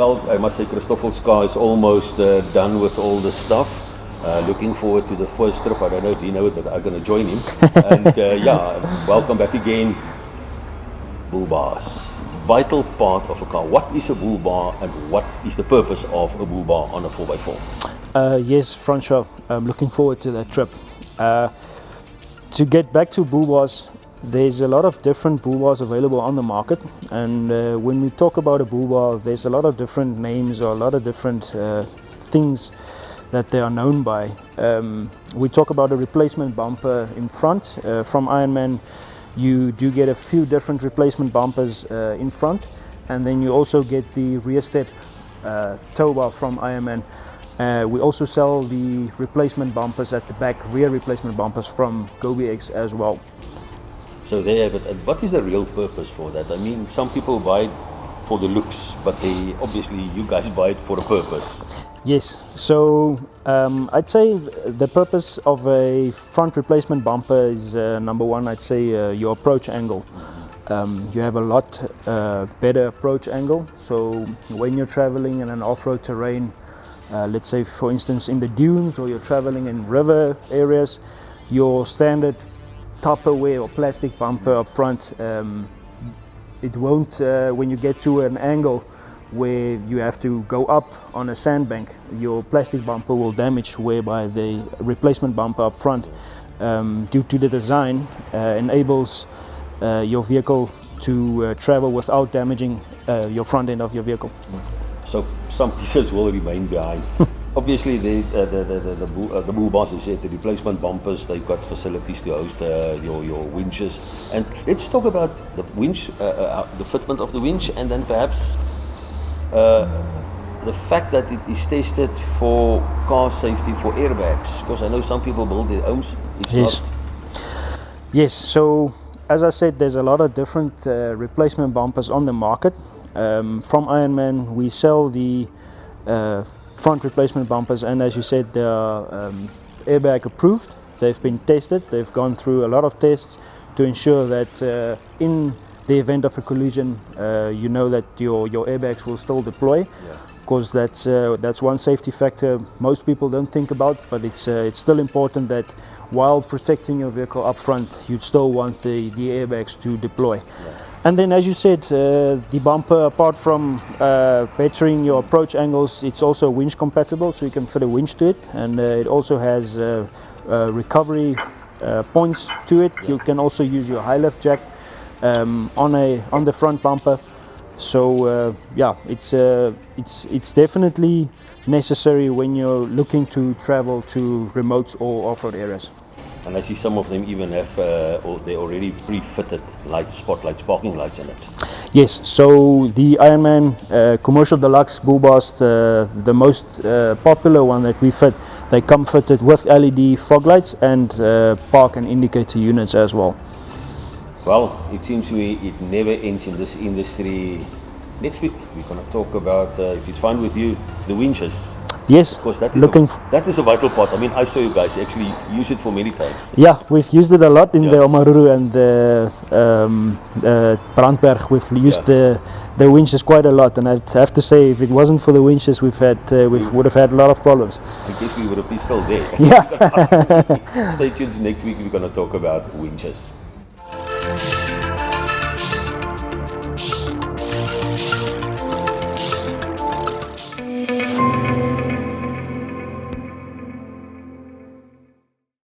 Well, I must say Christoffel's car is almost done with all the stuff. Looking forward to the first trip. I don't know if you know it, but I'm going to join him. And yeah, welcome back again. Bull bars, vital part of a car. What is a bull bar and what is the purpose of a bull bar on a 4x4? Yes, Francois, I'm looking forward to that trip. To get back to bull bars, there's a lot of different bull bars available on the market, and when we talk about a bull bar, there's a lot of different names or a lot of different things that they are known by. We talk about a replacement bumper in front. From Ironman, you do get a few different replacement bumpers in front, and then you also get the rear step tow bar from Ironman. We also sell the replacement bumpers at the back, rear replacement bumpers from GoBX as well. So they have it. And what is the real purpose for that? I mean, some people buy it for the looks, but they obviously you guys buy it for a purpose. Yes, so I'd say the purpose of a front replacement bumper is number one, I'd say your approach angle. You have a lot better approach angle, so when you're traveling in an off-road terrain, let's say for instance in the dunes, or you're traveling in river areas, your standard Tupperware or plastic bumper up front, it won't, when you get to an angle where you have to go up on a sandbank, your plastic bumper will damage, whereby the replacement bumper up front, due to the design, enables your vehicle to travel without damaging your front end of your vehicle. So some pieces will remain behind. Obviously, the bull bars, you said, the replacement bumpers, they've got facilities to host your winches. And let's talk about the winch, the fitment of the winch, and then perhaps the fact that it is tested for car safety, for airbags, because I know some people build their own. It's yes. not. Yes, so as I said, there's a lot of different replacement bumpers on the market. From Ironman, we sell the front replacement bumpers, and as you said, they are airbag approved. They've been tested, they've gone through a lot of tests to ensure that in the event of a collision, you know that your airbags will still deploy, because that's one safety factor most people don't think about, but it's still important that while protecting your vehicle up front, you'd still want the airbags to deploy. Yeah. And then, as you said, the bumper, apart from bettering your approach angles, it's also winch compatible, so you can fit a winch to it, and it also has recovery points to it. You can also use your high lift jack on the front bumper. So yeah, it's definitely necessary when you're looking to travel to remote or off-road areas. And I see some of them even have, or they already pre-fitted lights, spotlights, parking lights in it. Yes, so the Ironman Commercial Deluxe bull bars, the most popular one that we fit, they come fitted with LED fog lights and park and indicator units as well. Well, it seems to me it never ends in this industry. Next week we're going to talk about, if it's fine with you, the winches. Yes, because that is a vital part. I mean, I saw you guys actually use it for many times. Yeah, we've used it a lot in the Omaruru and the Brandberg. We've used the winches quite a lot, and I'd have to say, if it wasn't for the winches, we would have had a lot of problems. I guess we would have been still there. Yeah. Stay tuned. Next week we're going to talk about winches.